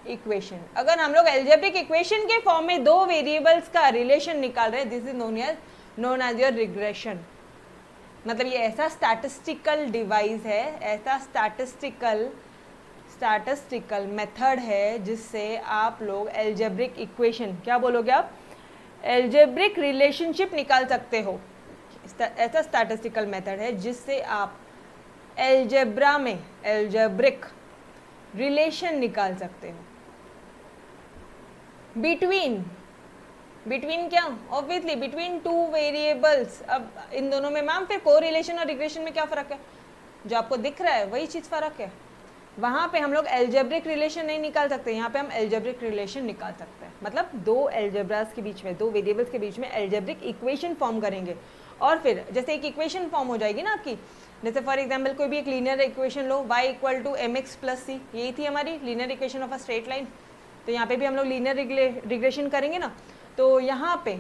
इक्वेशन, अगर हम लोग एल्जेब्रिक इक्वेशन के फॉर्म में 2 वेरिएबल्स का रिलेशन निकाल रहे हैं, this is known as your regression. मतलब ये ऐसा स्टैटिस्टिकल डिवाइस है, ऐसा स्टैटिस्टिकल मेथड है जिससे आप लोग एल्जेब्रिक इक्वेशन, क्या बोलोगे आप? एल्जेब्रिक रिलेशनशिप निकाल सकते हो। ऐसा स्टैटिस्टिकल मेथड है जिससे आप एल्जेब्रा में एल्जेब्रिक रिलेशन निकाल सकते हो बिटवीन क्या? Obviously between 2 variables. अब इन दोनों में मैम फिर कोरिलेशन और रिग्रेशन में क्या फ़र्क है? जो आपको दिख रहा है वही चीज़ फ़र्क है। वहाँ पे हम लोग एल्जेब्रिक रिलेशन नहीं निकाल सकते, यहाँ पे हम एल्जेब्रिक रिलेशन निकाल सकते हैं। मतलब 2 एल्जेब्रास के बीच में, 2 वेरिएबल्स के बीच में एल्जेब्रिक इक्वेशन फॉर्म करेंगे, और फिर जैसे एक इक्वेशन फॉर्म हो जाएगी ना आपकी, जैसे फॉर एग्जाम्पल कोई भी एक लीनियर इक्वेशन लो, y = mx + c, यही थी हमारी linear equation of a straight line. तो यहाँ पे भी हम लोग लीनियर रिग्रेशन करेंगे ना, तो यहाँ पे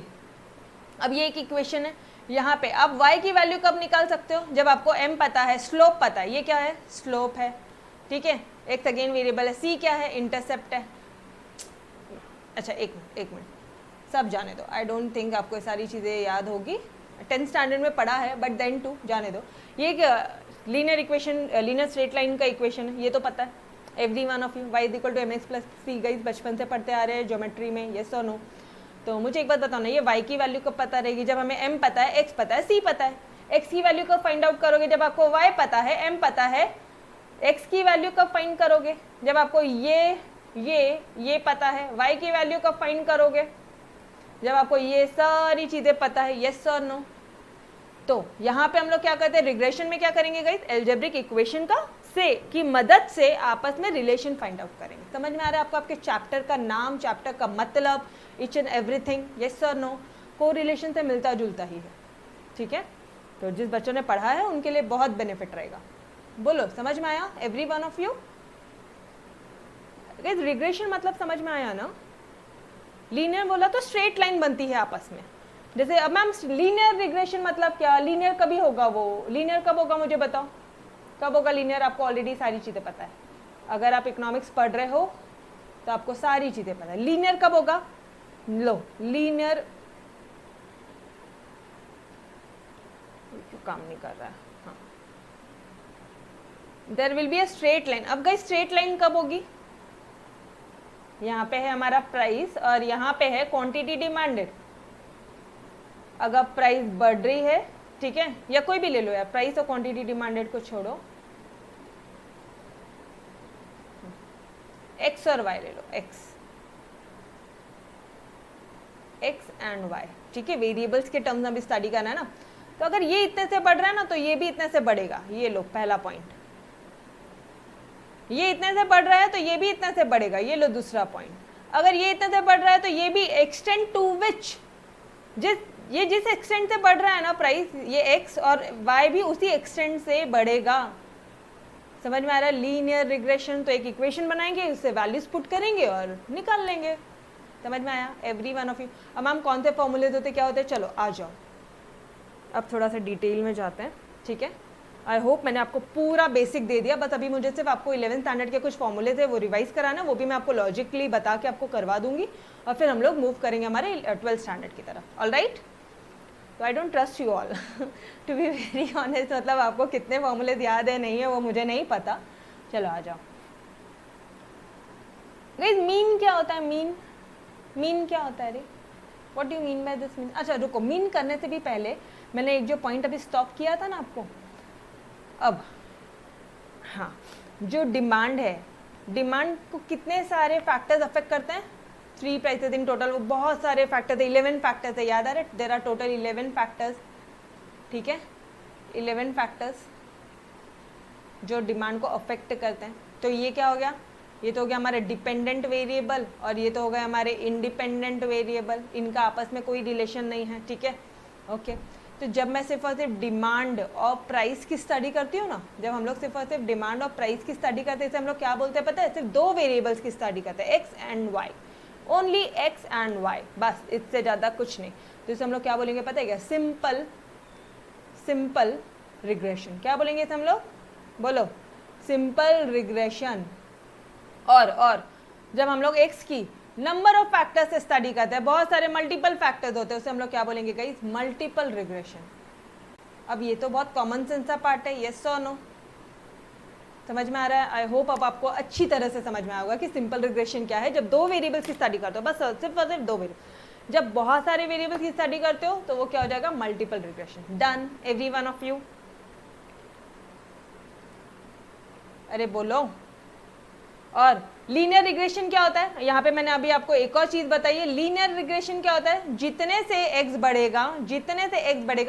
अब ये एक इक्वेशन है, यहाँ पे आप y की वैल्यू कब निकाल सकते हो? जब आपको m पता है, स्लोप पता है, ये क्या है? स्लोप है, ठीक है। एक सेकेंड वेरिएबल है, c क्या है? इंटरसेप्ट है। अच्छा एक मिनट सब जाने दो, आई डोंट थिंक आपको ये सारी चीज़ें याद होगी, 10th स्टैंडर्ड में पढ़ा है, बट देन टू जाने दो। ये linear equation, linear straight line का इक्वेशन है, ये तो पता है every one of you, y = mx + c, गई बचपन से पढ़ते आ रहे हैं ज्योमेट्री में, यस और नो? तो मुझे एक बात बताओ ना, ये y की वैल्यू कब पता रहेगी? जब हमें m पता है, x पता है, c पता है। x की वैल्यू कब फाइंड आउट करोगे? जब आपको y पता है, m पता है। x की वैल्यू कब फाइंड करोगे? जब आपको ये पता है। y की वैल्यू कब फाइंड करोगे? जब आपको ये सारी चीज़ें पता है, यस और नो? तो यहाँ पे हम लोग क्या करते हैं, रिग्रेशन में क्या करेंगे गाइस? एल्जेब्रिक इक्वेशन की मदद से आपस में रिलेशन फाइंड आउट करेंगे। समझ में आ रहा है आपको? आपके चैप्टर का नाम, चैप्टर का मतलब, ईच एंड एवरीथिंग, यस और नो? को रिलेशन से मिलता जुलता ही है, ठीक है। तो जिस बच्चों ने पढ़ा है उनके लिए बहुत बेनिफिट रहेगा। बोलो समझ में आया every one of you? Regression मतलब समझ में आया ना? लीनियर बोला तो स्ट्रेट लाइन बनती है आपस में। जैसे अब मैम लीनियर रिग्रेशन मतलब क्या, लीनियर कभी होगा, वो लीनियर कब होगा मुझे बताओ, कब होगा लीनियर? आपको ऑलरेडी सारी चीज़ें पता है, अगर आप इकोनॉमिक्स पढ़ रहे हो तो आपको सारी चीज़ें पता है। लीनियर कब होगा? लो लीनियर क्यों काम नहीं कर रहा है, हाँ, there will be a straight line. अब गई स्ट्रेट लाइन कब होगी? यहाँ पे है हमारा प्राइस और यहाँ पे है क्वांटिटी डिमांडेड। अगर प्राइस बढ़ रही है, ठीक है, या कोई भी ले लो यार, प्राइस और क्वांटिटी डिमांडेड को छोड़ो, एक्स और वाई ले लो, एक्स एंड वाई, ठीक है, वेरिएबल्स के टर्म्स में भी स्टडी करना है ना। तो अगर ये इतने से बढ़ रहा है ना तो ये भी इतने से बढ़ेगा, ये लो पहला पॉइंट। ये इतने से बढ़ रहा है तो ये भी इतने से बढ़ेगा, ये लो दूसरा पॉइंट। अगर ये इतने से बढ़ रहा है तो ये भी एक्सटेंड टू विच, जिस एक्सटेंड से बढ़ रहा है ना प्राइस, ये एक्स और वाई भी उसी एक्सटेंड से बढ़ेगा। समझ में आ रहा है? लीनियर रिग्रेशन तो एक इक्वेशन बनाएंगे, उससे वैल्यूज पुट करेंगे और निकाल लेंगे। समझ में आया एवरी वन ऑफ यू? अब हम कौन से फॉर्मूलेज होते क्या होते हैं, चलो आ जाओ अब थोड़ा सा डिटेल में जाते हैं, ठीक है। आई होप मैंने आपको पूरा बेसिक दे दिया, बस अभी मुझे सिर्फ आपको 11th स्टैंडर्ड के कुछ फॉर्मूले थे वो रिवाइज कराना, वो भी मैं आपको लॉजिकली बता के आपको करवा दूंगी और फिर हम लोग मूव करेंगे हमारे 12th स्टैंडर्ड की तरफ। ऑल राइट, तो I don't trust you all to be very honest, मतलब आपको कितने फॉर्मूलेज याद है नहीं है वो मुझे नहीं पता। चलो आ जाओ गाइस, मीन क्या होता है? मीन क्या होता है रे? What do you mean by this mean? अच्छा रुको, मीन करने से भी पहले मैंने एक जो पॉइंट अभी स्टॉप किया था ना आपको, अब हाँ, जो डिमांड है, डिमांड को कितने सारे फैक्टर्स अफेक्ट करते हैं? 3 प्राइसेस इन टोटल, वो बहुत सारे फैक्टर्स है, 11 फैक्टर्स है, याद आ रहा है? देयर आर टोटल 11 फैक्टर्स, ठीक है, 11 फैक्टर्स जो डिमांड को अफेक्ट करते हैं। तो ये क्या हो गया? ये तो हो गया हमारे डिपेंडेंट वेरिएबल और ये तो हो गया हमारे इंडिपेंडेंट वेरिएबल, इनका आपस में कोई रिलेशन नहीं है, ठीक है, ओके। तो जब मैं सिर्फ और सिर्फ डिमांड और प्राइस की स्टडी करती हूँ ना, जब हम लोग सिर्फ और सिर्फ डिमांड और प्राइस की स्टडी करते हैं, इसे हम लोग क्या बोलते हैं पता है? सिर्फ 2 वेरिएबल्स की स्टडी करते हैं, x and y, only x and y, बस, इससे ज़्यादा कुछ नहीं। तो इसे हम लोग क्या बोलेंगे पता है क्या? Simple regression. क्या बोलेंगे इसे हम लोग? बोलो, सिंपल रिग्रेशन। और जब हम लोग एक्स की नंबर ऑफ फैक्टर्स से स्टडी करते हैं, बहुत सारे मल्टीपल फैक्टर्स होते हैं, उसे हम लोग क्या बोलेंगे गाइस? Multiple regression. अब ये तो बहुत कॉमन सेंस का पार्ट है, यस और नो? समझ में आ रहा है? आई होप अब आपको अच्छी तरह से समझ में आएगा कि सिंपल रिग्रेशन क्या है। जब 2 वेरिएबल्स की स्टडी करते हो, बस सिर्फ और सिर्फ 2 वेरिएबल, जब बहुत सारे वेरिएबल्स की स्टडी करते हो तो वो क्या हो जाएगा? Multiple regression. Done every one of you? अरे बोलो। और लीनियर रिग्रेशन क्या होता है? यहाँ पे मैंने अभी आपको एक और चीज बताई है। लीनियर रिग्रेशन क्या होता है? जितने से x बढ़ेगा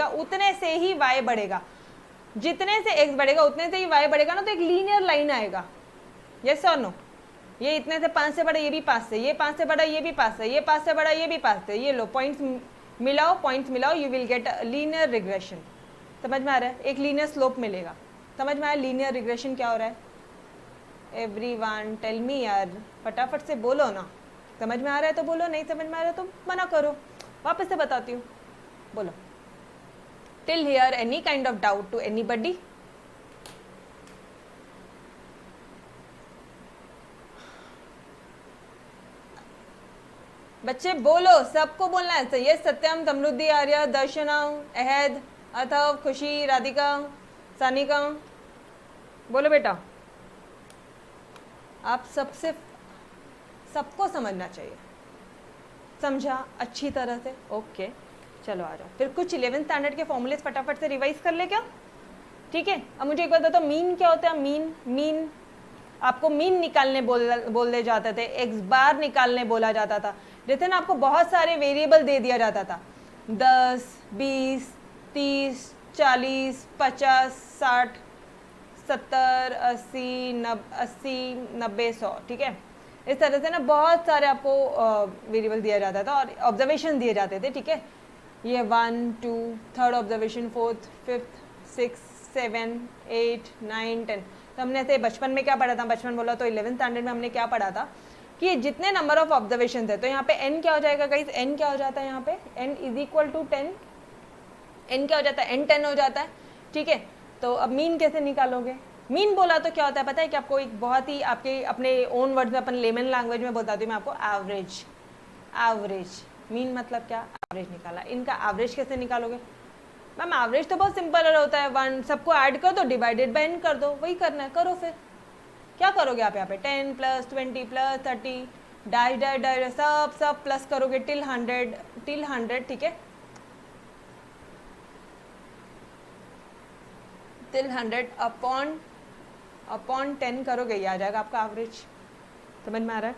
उतने से ही y बढ़ेगा, जितने से x बढ़ेगा उतने से ही y बढ़ेगा ना, तो एक लीनियर लाइन आएगा, यस और नो? ये इतने से 5 से बड़ा, ये भी 5 से, ये 5 से बड़ा, ये भी 5 से, ये 5 से बड़ा, ये भी 5 से, ये लो पॉइंट्स मिलाओ, you will get linear regression. समझ में आ रहा है? एक लीनियर स्लोप मिलेगा। समझ में आया लीनियर रिग्रेशन क्या हो रहा है? एवरीवन टेल मी यार, फटाफट से बोलो ना। समझ में आ रहा है तो बोलो, नहीं समझ में आ रहा है तो मना करो, वापस से बताती हूँ, बोलो। Till here any kind of doubt to anybody? बच्चे बोलो, सबको बोलना है। सही है, सत्यम, समृद्धि, आर्या, दर्शना, अहद, अथव, खुशी, राधिका, सानिका, बोलो बेटा। आप सबको समझना चाहिए, समझा अच्छी तरह से? ओके चलो आ जाओ फिर कुछ 11th स्टैंडर्ड के फॉर्मूलेस फटाफट से रिवाइज कर ले क्या? ठीक है, अब मुझे एक बात बताओ, मीन क्या होता है? मीन आपको मीन निकालने बोले जाते थे, एक्स बार निकालने बोला जाता था। जैसे ना आपको बहुत सारे वेरिएबल दे दिया जाता था, 10, 20, 30, 40, 50, 60, 70, 80, 90, 100, ठीक है। इस तरह से ना बहुत सारे आपको वेरिएबल दिया जाता था और ऑब्जर्वेशन दिए जाते थे, ठीक है। ये 1, 2, third observation, 4th, 5th, 6th, 7, 8, 9, 10। तो हमने ऐसे बचपन में क्या पढ़ा था? बचपन बोला तो 11th स्टैंडर्ड में हमने क्या पढ़ा था कि ये जितने नंबर ऑफ ऑब्जर्वेशन है, तो यहाँ पे n क्या हो जाएगा गाइस, n क्या हो जाता है यहाँ पे, n is equal to 10, n क्या हो जाता है, n 10 हो जाता है, ठीक है। तो अब मीन कैसे निकालोगे, मीन बोला तो क्या होता है पता है कि आपको एक बहुत ही आपके अपने ओन वर्ड में, अपन लेमन लैंग्वेज में बताती हूँ मैं आपको, एवरेज। एवरेज मीन मतलब क्या, एवरेज निकाला। इनका एवरेज कैसे निकालोगे मैम, एवरेज तो बहुत सिंपल होता है, 1 सबको ऐड कर दो, डिवाइडेड बाय n कर दो, वही करना है, करो। फिर क्या करोगे आप यहाँ पे 10 plus 20 plus 30 dash dash dash सब प्लस करोगे टिल 100, ठीक है, टिल 100 अपॉन 10 करोगे, ये आ जाएगा आपका एवरेज। समझ में आ रहा है,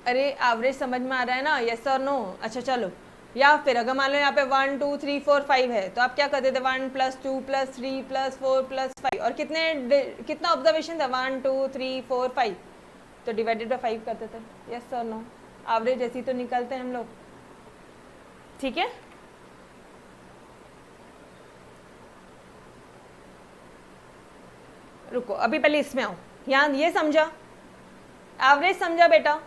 अरे एवरेज समझ में आ रहा है ना, यस और नो। अच्छा चलो, या फिर अगर मान लो यहाँ पे 1 2 3 4 5 है, तो आप क्या करते थे 1 प्लस 2 प्लस 3 प्लस 4 प्लस 5, और कितना ऑब्जर्वेशन था 1 2 3 4 5, तो डिवाइडेड बाय 5 करते थे, यस और नो। एवरेज ऐसी तो निकलते हैं हम लोग, ठीक है। रुको अभी पहले इसमें आओ, यहाँ ये समझा, एवरेज समझा बेटा।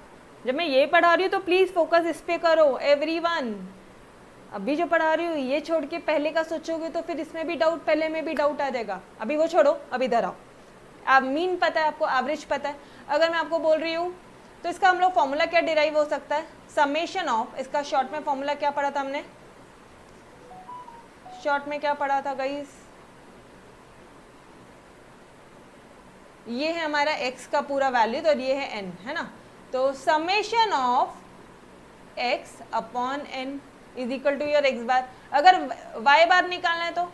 जब मैं ये पढ़ा रही हूँ तो प्लीज फोकस इस पे करो एवरीवन। अभी जो पढ़ा रही हूँ ये छोड़ के पहले का सोचोगे तो फिर इसमें भी डाउट, पहले में भी डाउट आ जाएगा। अभी वो छोड़ो, अभी इधर आओ। आप मीन पता है आपको, एवरेज पता है। अगर मैं आपको बोल रही हूँ तो इसका हम लोग फॉर्मूला क्या डिराइव हो सकता है, समेशन ऑफ, इसका शॉर्ट में फॉर्मूला क्या पढ़ा था हमने, शॉर्ट में क्या पढ़ा था गाइस, ये है हमारा x का पूरा वैल्यू और ये है n, है ना। तो summation of x upon n is equal to your x bar. अगर y बार निकालना है तो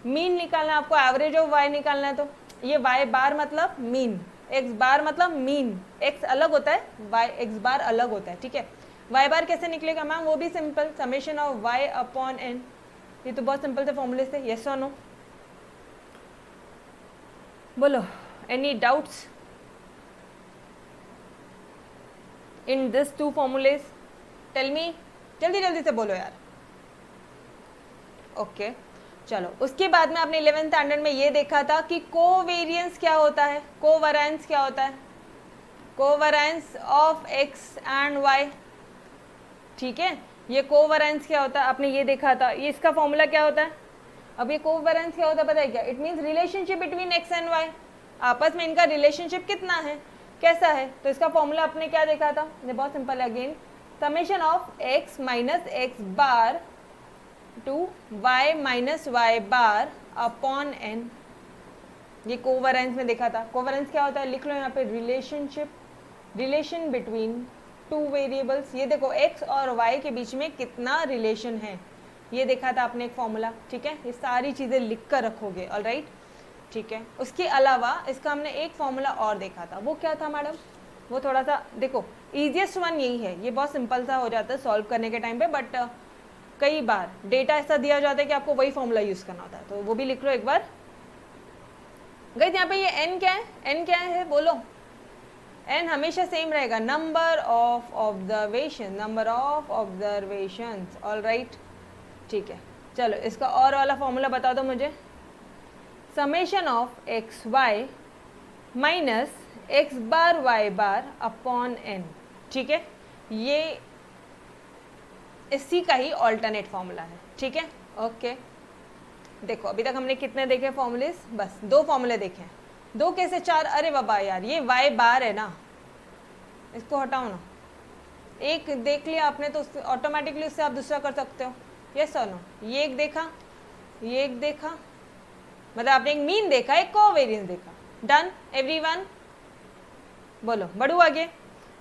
मीन निकालना है आपको, एवरेज ऑफ y निकालना है तो ये y बार मतलब मीन, x बार मतलब मीन, x अलग होता है, x बार अलग होता है, ठीक है। y बार कैसे निकलेगा मैम, वो भी simple, summation of y upon n। ये तो बहुत सिंपल से फॉर्मूले से, यस और नो, बोलो any doubts in this two formulas, tell me, जल्दी जल्दी से बोलो यार। ओके चलो, उसके बाद में आपने 11th स्टैंडर्ड में ये देखा था कि कोवेरियंस क्या होता है, कोवैरेंस क्या होता है, कोवैरेंस ऑफ x एंड y, ठीक है। ये कोवैरेंस क्या होता है आपने ये देखा था, ये इसका फॉर्मूला क्या होता है। अब ये कोवैरेंस क्या होता है पता है क्या, it means relationship between x and y, आपस में इनका रिलेशनशिप कितना है, कैसा है। तो इसका फॉर्मूला आपने क्या देखा था, ये बहुत सिंपल है, again summation of x minus x bar to y minus y bar upon n, ये कोवैरेंस में देखा था। कोवैरेंस क्या होता है लिख लो यहाँ पे, relationship, relation between two variables. ये देखो x और y के बीच में कितना रिलेशन है, ये देखा था आपने एक फॉर्मूला, ठीक है। ये सारी चीज़ें लिख कर रखोगे, ऑलराइट, ठीक है। उसके अलावा इसका हमने एक फॉर्मूला और देखा था, वो क्या था मैडम, वो थोड़ा सा देखो, ईजिएस्ट वन यही है, ये बहुत सिंपल सा हो जाता है सॉल्व करने के टाइम पे, बट कई बार डेटा ऐसा दिया जाता है कि आपको वही फॉर्मूला यूज़ करना होता है, तो वो भी लिख लो एक बार। गाइस यहाँ पे ये n क्या है, n क्या है बोलो, n हमेशा सेम रहेगा, number of observation, number of observations, alright, ठीक है। चलो इसका और वाला फॉर्मूला बता दो मुझे, summation of x y minus x bar y bar upon n, ठीक है। ये इसी का ही ऑल्टरनेट फॉर्मूला है, ठीक है। ओके देखो अभी तक हमने कितने देखे फॉर्मूलेस, बस 2 फॉर्मूले देखे हैं, 2 कैसे 4, अरे बाबा यार ये y बार है ना, इसको हटाओ ना, एक देख लिया आपने तो ऑटोमेटिकली उससे आप दूसरा कर सकते हो, यस और नो। ये एक देखा, ये एक देखा, मतलब आपने एक मीन देखा, एक कोवेरियंस देखा, डन एवरीवन, बोलो बढ़ू आगे।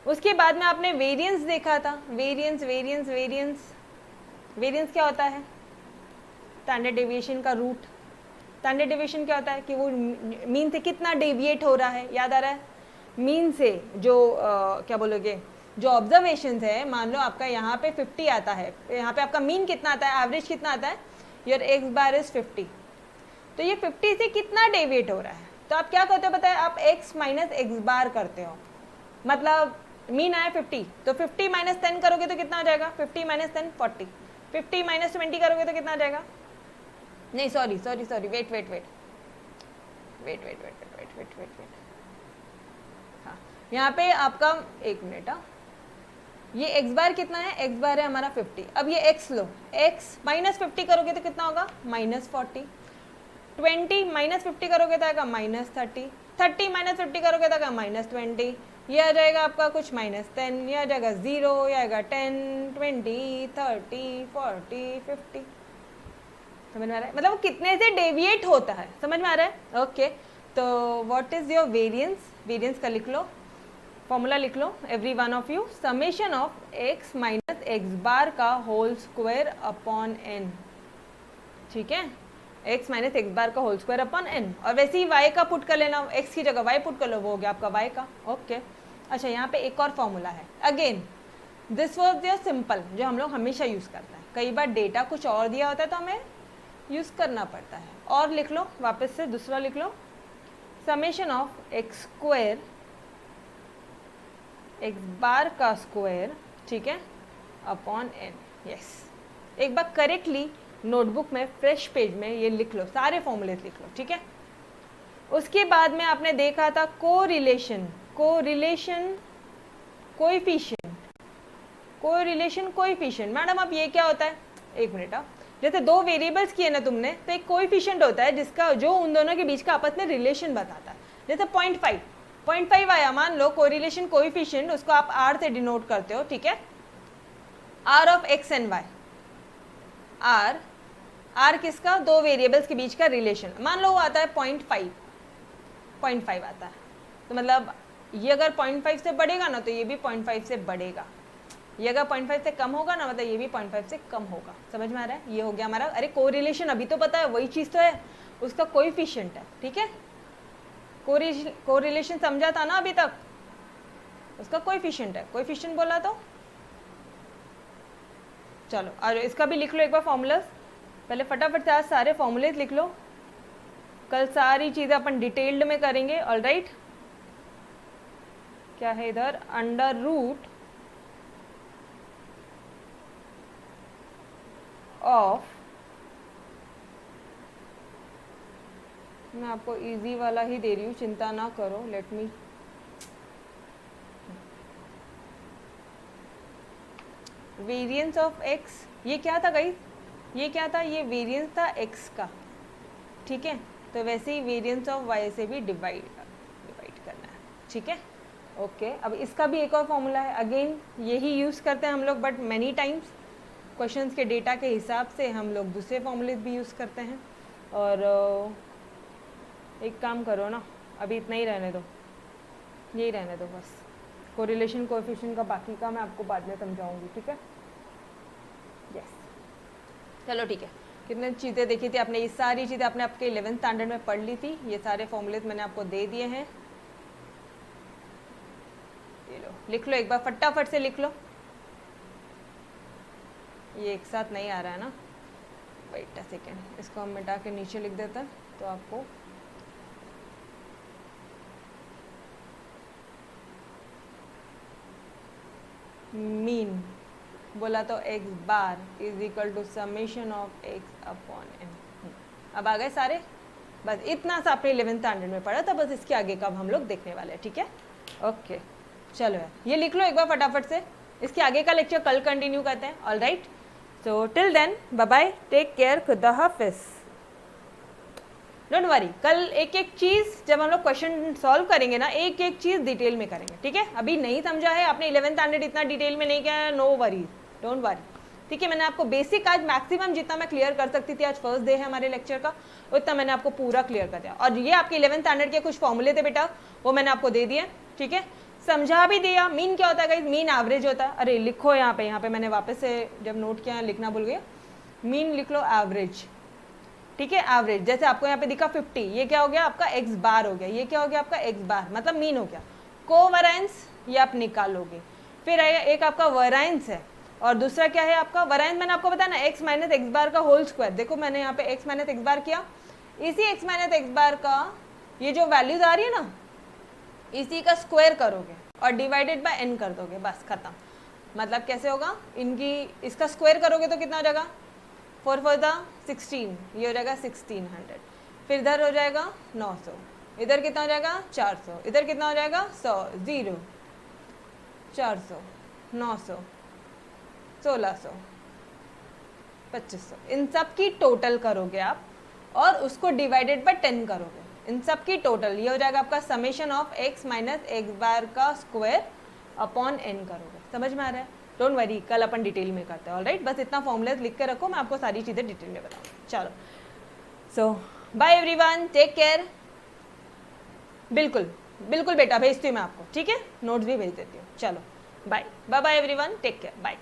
उसके बाद में आपने वेरिएंस देखा था, वेरिएंस वेरिएंस वेरिएंस, वेरिएंस क्या होता है, स्टैंडर्ड डेविएशन का रूट। स्टैंडर्ड डेविएशन क्या होता है कि वो मीन से कितना डेविएट हो रहा है, याद आ रहा है, मीन से जो क्या बोलोगे, जो ऑब्जर्वेशन है, मान लो आपका यहाँ पे 50 आता है, यहाँ पे आपका मीन कितना आता है, एवरेज कितना आता है, योर एक्स बार इज 50, तो ये 50 से कितना डेविएट हो रहा है, तो आप क्या करते हो पता है, आप x माइनस एक्स बार करते हो, मतलब मीन आया 50, तो 50 माइनस 10 करोगे तो कितना हो जाएगा, 50 माइनस 10 40, 50 माइनस 20 करोगे तो कितना आ जाएगा, नहीं sorry sorry sorry, wait wait wait wait wait wait wait wait wait wait wait, हाँ, यहाँ पे आपका 1 मिनट, ये x बार कितना है, x बार है हमारा 50। अब ये x लो, x -50 करोगे तो कितना होगा, -40। 20 -50 करोगे तो आएगा -30। 30 -50 करोगे तो आएगा -20। ये आ जाएगा आपका कुछ -10, ये आ जाएगा 0, ये आएगा 10, 20, 30, 40, 50। समझ में आ रहा है, मतलब वो कितने से डेविएट होता है, समझ में आ रहा है। ओके, तो what is your variance, variance का लिख लो, फॉर्मूला लिख लो every one of you, summation of x minus x bar का होल स्क्वायर अपॉन n। ठीक है, x माइनस एक्स बार का होल स्क्वायर अपॉन n, और वैसे ही y का पुट कर लेना, x की जगह y पुट कर लो, वो हो गया आपका y का। ओके, अच्छा यहाँ पे एक और फॉर्मूला है, again this was your simple, जो हम लोग हमेशा यूज़ करते हैं। कई बार डेटा कुछ और दिया होता है तो हमें यूज़ करना पड़ता है। और लिख लो वापस से, दूसरा लिख लो, summation of x square, x bar का स्क्वायर, ठीक है, अपॉन n। यस, एक बार करेक्टली नोटबुक में फ्रेश पेज में ये लिख लो, सारे फॉर्मूलेस लिख लो, ठीक है। उसके बाद में आपने देखा था correlation, correlation coefficient, correlation coefficient. Madam अब ये क्या होता है, एक मिनट, जैसे दो वेरिएबल्स किए ना तुमने, तो एक कोएफिशिएंट होता है जिसका, जो उन दोनों के बीच का आपस में रिलेशन बताता है। जैसे 0.5 आया, मान लो कोरिलेशन कोएफिशिएंट, उसको आप r से डिनोट करते हो, ठीक है, r of x and y। r किसका, दो वेरिएबल्स के बीच का रिलेशन। मान लो वो आता है 0.5 आता है, तो मतलब ये अगर 0.5 से बढ़ेगा ना तो ये भी 0.5 से बढ़ेगा, ये अगर 0.5 से कम होगा ना मतलब ये भी 0.5 से कम होगा। समझ में आ रहा है, ये हो गया हमारा, अरे कोरिलेशन अभी तो पता है, वही चीज़ तो है, उसका कोएफिशिएंट है, ठीक है। कोरिलेशन समझा था ना अभी तक, उसका कोएफिशिएंट है, कोएफिशिएंट बोला तो चलो। और इसका भी लिख लो एक बार फॉर्मूला, पहले फटाफट से आज सारे फॉर्मूले लिख लो, कल सारी चीज़ें अपन डिटेल्ड में करेंगे। ऑलराइट, क्या है इधर, अंडर रूट ऑफ, मैं आपको इजी वाला ही दे रही हूँ, चिंता ना करो, let me, variance of x, ये क्या था गाइस, ये क्या था, ये वेरिएंस था x का, ठीक है। तो वैसे ही वेरिएंस ऑफ y से भी डिवाइड करना है, ठीक है। ओके, अब इसका भी एक और फॉर्मूला है, अगेन यही यूज़ करते हैं हम लोग, बट मैनी टाइम्स क्वेश्चंस के डेटा के हिसाब से हम लोग दूसरे फॉर्मूले भी यूज़ करते हैं। और एक काम करो ना, अभी इतना ही रहने दो, यही रहने दो बस, कोरिलेशन कोएफिशिएंट का बाकी का मैं आपको बाद में समझाऊंगी, ठीक है। यस, चलो ठीक है। कितने चीज़ें देखी थी आपने, ये सारी चीज़ें आपने आपके 11th स्टैंडर्ड में पढ़ ली थी, ये सारे फॉर्मूले मैंने आपको दे दिए हैं। ये लो, लिख लो एक बार, फटाफट से लिख लो, ये एक साथ नहीं आ रहा है ना, वेट अ सेकेंड, इसको हम मिटा के नीचे लिख देते हैं तो आपको मीन बोला तो x bar is equal to summation of x upon n। अब आ गए सारे, बस इतना सा आपने 11th स्टैंडर्ड में पढ़ा था, बस इसके आगे का अब हम लोग देखने वाले हैं, ठीक है। ओके, चलो यार, ये लिख लो एक बार फटाफट से, इसके आगे का लेक्चर कल कंटिन्यू करते हैं। All right, so till then bye bye, take care, खुदा हाफिज़। डोंट वरी, कल एक एक चीज़ जब हम लोग क्वेश्चन सॉल्व करेंगे ना, एक एक चीज़ डिटेल में करेंगे, ठीक है। अभी नहीं समझा है आपने, 11th स्टैंडर्ड इतना डिटेल में नहीं किया है, नो वरीज, डोंट वरी, ठीक है। मैंने आपको बेसिक आज मैक्सिमम जितना मैं क्लियर कर सकती थी, आज फर्स्ट डे है हमारे लेक्चर का, उतना मैंने आपको पूरा क्लियर कर दिया। और ये आपके 11th स्टैंडर्ड के कुछ फॉर्मूले थे बेटा, वो मैंने आपको दे दिए, ठीक है, समझा भी दिया। मीन क्या होता है गाइस, मीन एवरेज होता है। अरे लिखो यहाँ पे मैंने वापस से जब नोट किया लिखना भूल गया, मीन लिख लो एवरेज, ठीक है, एवरेज। जैसे आपको यहाँ पे दिखा 50, ये क्या हो गया आपका x बार हो गया, ये क्या हो गया आपका x बार, मतलब मीन हो गया। कोवेरिएंस ये आप निकालोगे, फिर एक आपका वेरिएंस है, और दूसरा क्या है आपका वेरिएंस, मैंने आपको बताया ना, x माइनस एक्स बार का होल स्क्वायर। देखो मैंने यहाँ पे x माइनस एक्स बार किया, इसी x माइनस एक्स बार का ये जो वैल्यूज आ रही है ना, इसी का स्क्वायर करोगे और डिवाइडेड बाय n कर दोगे, बस खत्म। मतलब कैसे होगा, इनकी इसका स्क्वायर करोगे तो कितना हो जाएगा, 4 4 16, ये हो जाएगा 1600, फिर इधर हो जाएगा 900, इधर कितना हो जाएगा 400, इधर कितना हो जाएगा 100, 0, 400, 900, 1600, 2500, इन सब की टोटल करोगे आप और उसको डिवाइडेड बाय 10 करोगे, इन सब की टोटल ये हो जाएगा आपका summation of x minus x bar का स्क्वायर अपॉन n करोगे। समझ में आ रहा है? डोंट वरी, कल अपन डिटेल में करते हैं। ऑलराइट, बस इतना फॉर्मूलाज लिख के रखो, मैं आपको सारी चीज़ें डिटेल में बताऊँगी। चलो, सो बाय एवरीवन, टेक केयर। बिल्कुल बिल्कुल बेटा, भेजती हूँ मैं आपको, ठीक है? नोट्स भी भेज देती हूँ। चलो bye bye bye everyone, take care, bye.